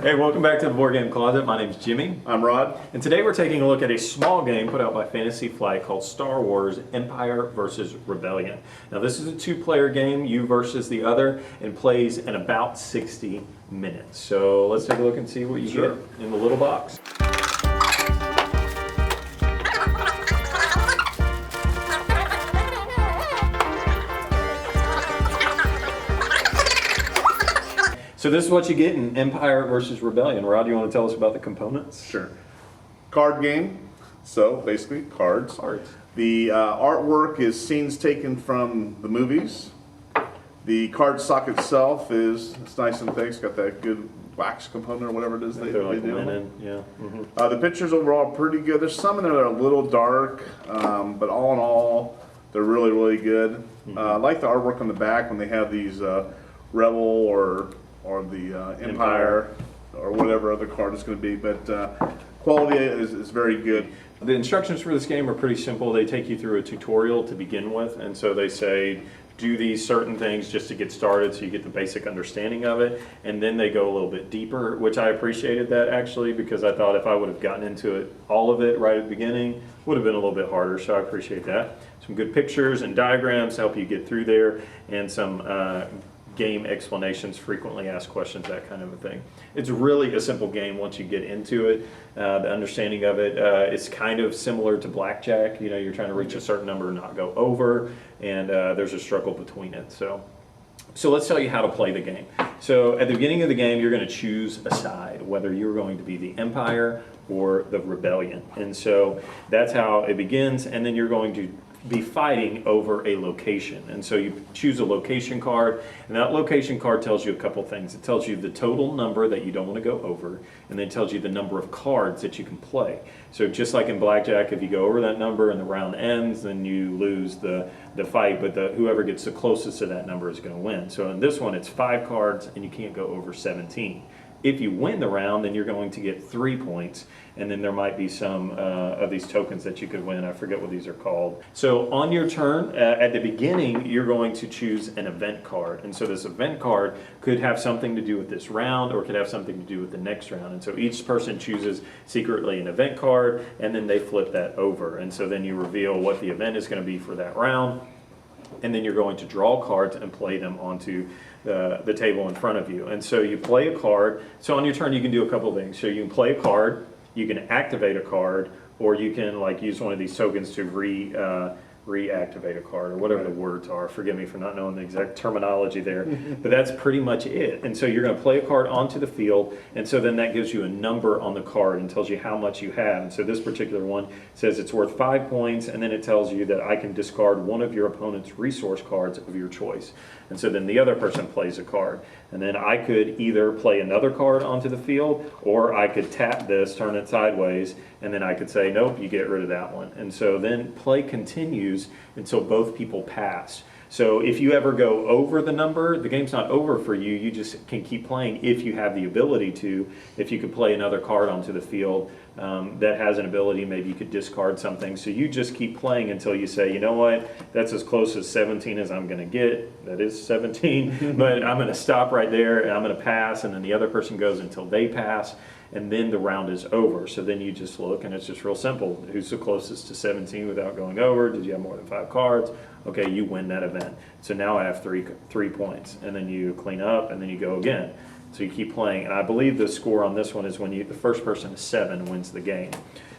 Hey, welcome back to the Board Game Closet. My name's Jimmy. I'm Rod. And today we're taking a look at a small game put out by Fantasy Flight called Star Wars Empire vs. Rebellion. Now this is a two-player game, you versus the other, and plays in about 60 minutes. So let's take a look and see what you get in the little box. So this is what you get in Empire versus Rebellion. Rod, you want to tell us about the components? Sure. Card game. So basically, cards. Cards. The artwork is scenes taken from the movies. The cardstock itself it's nice and thick. It's got that good wax component or whatever it is they They're like do. linen, yeah. The pictures overall are pretty good. There's some in there that are a little dark, but all in all, they're really, really good. I like the artwork on the back when they have these Rebel or the Empire or whatever other card it's going to be, but quality is very good. The instructions for this game are pretty simple. They take you through a tutorial to begin with, and so they say do these certain things just to get started so you get the basic understanding of it, and then they go a little bit deeper, which I appreciated that actually, because I thought if I would have gotten into it, all of it right at the beginning, would have been a little bit harder, so I appreciate that. Some good pictures and diagrams to help you get through there, and some game explanations, frequently asked questions, that kind of a thing. It's really a simple game once you get into it. The understanding of it, it's kind of similar to blackjack. You know, you're trying to reach a certain number and not go over, and there's a struggle between it. So let's tell you how to play the game. So at the beginning of the game, you're going to choose a side, whether you're going to be the Empire or the Rebellion. And so that's how it begins, and then you're going to be fighting over a location. And so you choose a location card, and that location card tells you a couple things. It tells you the total number that you don't want to go over, and then it tells you the number of cards that you can play. So just like in blackjack, if you go over that number and the round ends, then you lose the fight, but whoever gets the closest to that number is going to win. So in this one, it's 5 cards, and you can't go over 17. If you win the round, then you're going to get 3 points, and then there might be some of these tokens that you could win. I forget what these are called. So on your turn, at the beginning, you're going to choose an event card. And so this event card could have something to do with this round, or could have something to do with the next round. And so each person chooses secretly an event card, and then they flip that over. And so then you reveal what the event is going to be for that round. And then you're going to draw cards and play them onto the table in front of you. And so you play a card. So on your turn, you can do a couple things. So you can play a card, you can activate a card, or you can like use one of these tokens to reactivate a card, or whatever the words are. Forgive me for not knowing the exact terminology there, but that's pretty much it. And so you're going to play a card onto the field, and so then that gives you a number on the card and tells you how much you have. And so this particular one says it's worth 5 points, and then it tells you that I can discard one of your opponent's resource cards of your choice. And so then the other person plays a card, and then I could either play another card onto the field, or I could tap this, turn it sideways, and then I could say, nope, you get rid of that one. And so then play continues until both people pass. So if you ever go over the number, the game's not over for you. You just can keep playing if you have the ability to. If you could play another card onto the field that has an ability, maybe you could discard something. So you just keep playing until you say, you know what, that's as close as 17 as I'm going to get. That is 17, but I'm going to stop right there, and I'm going to pass, and then the other person goes until they pass, and then the round is over. So then you just look, and it's just real simple. Who's the closest to 17 without going over? Did you have more than 5 cards? Okay, you win that event. So now I have 3 points, and then you clean up, and then you go again. So you keep playing, and I believe the score on this one is when the first person to 7 wins the game.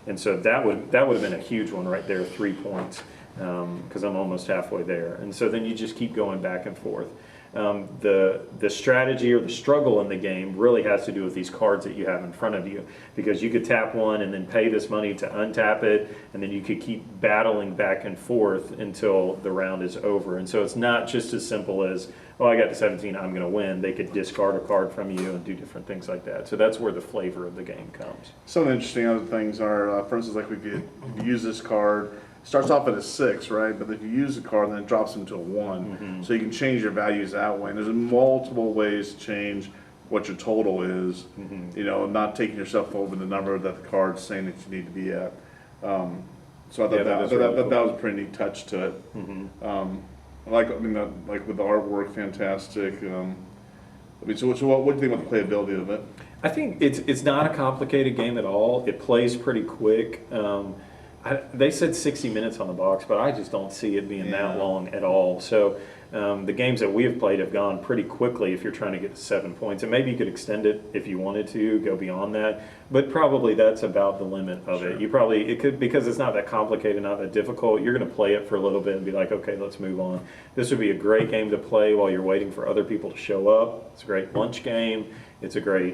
And so that would have been a huge one right there, 3 points, because I'm almost halfway there. And so then you just keep going back and forth. The strategy or the struggle in the game really has to do with these cards that you have in front of you, because you could tap one and then pay this money to untap it, and then you could keep battling back and forth until the round is over. And so it's not just as simple as, oh, I got to 17, I'm going to win. They could discard a card from you and do different things like that. So that's where the flavor of the game comes. Some interesting other things are, for instance, like if you use this card, starts off at a 6, right? But if you use the card, then it drops into a 1. So you can change your values that way. And there's multiple ways to change what your total is, you know, not taking yourself over the number that the card's saying that you need to be at. So I thought that was a pretty neat touch to it. Like with the artwork, fantastic. So what do you think about the playability of it? I think it's not a complicated game at all. It plays pretty quick. They said 60 minutes on the box, but I just don't see it being that long at all. So the games that we have played have gone pretty quickly if you're trying to get to 7 points. And maybe you could extend it if you wanted to, go beyond that. But probably that's about the limit of it. It could, because it's not that complicated, not that difficult, you're going to play it for a little bit and be like, okay, let's move on. This would be a great game to play while you're waiting for other people to show up. It's a great lunch game. It's a great,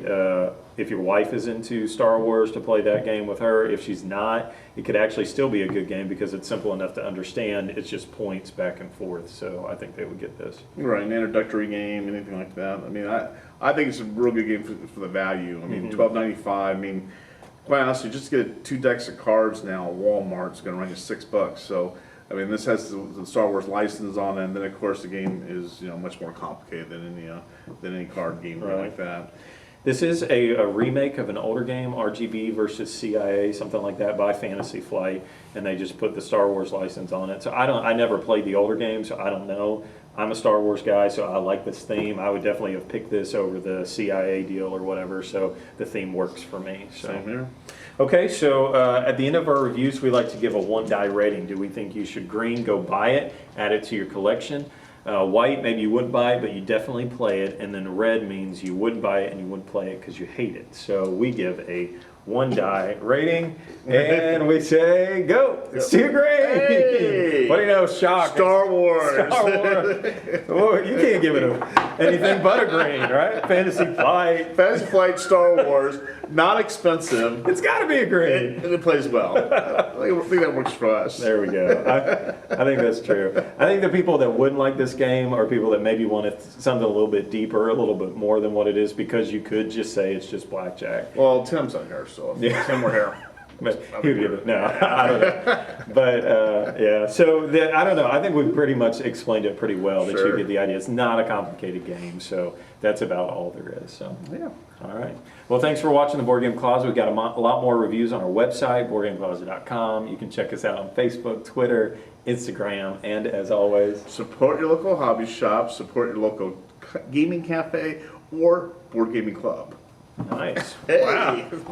if your wife is into Star Wars, to play that game with her. If she's not, it could actually still be a good game because it's simple enough to understand. It's just points back and forth. So I think they would get this. Right, an introductory game, anything like that. I mean, I think it's a real good game for the value. I mean, $12.95. I mean, quite honestly, just to get 2 decks of cards now at Walmart's going to run you $6. So, I mean, this has the Star Wars license on it, and then of course the game is much more complicated than any card game like that. This is a remake of an older game, RGB versus CIA, something like that, by Fantasy Flight, and they just put the Star Wars license on it. So I never played the older game, so I don't know. I'm a Star Wars guy, so I like this theme. I would definitely have picked this over the CIA deal or whatever, so the theme works for me. So. Same here. Okay, so at the end of our reviews, we like to give a 1-die rating. Do we think you should green, go buy it, add it to your collection? White, maybe you wouldn't buy it, but you definitely play it. And then red means you wouldn't buy it and you wouldn't play it because you hate it. So we give a 1-die rating, and we say go. It's too green. Hey! What do you know? Shock. Star Wars. Star Wars. Well, you can't give it anything but a green, right? Fantasy Flight. Fantasy Flight, Star Wars, not expensive. It's got to be a green. And it plays well. I think that works for us. There we go. I think that's true. I think the people that wouldn't like this game are people that maybe wanted something a little bit deeper, a little bit more than what it is, because you could just say it's just blackjack. Well, Tim's on here, so if Tim were here. But he would give it. No, I don't know. But yeah, so I don't know. I think we've pretty much explained it pretty well. That you get the idea. It's not a complicated game, so that's about all there is. So yeah. All right. Well, thanks for watching the Board Game Closet. We've got a lot more reviews on our website, boardgamecloset.com. You can check us out on Facebook, Twitter, Instagram, and as always, support your local hobby shop, support your local gaming cafe or board gaming club. Nice. Hey. Wow.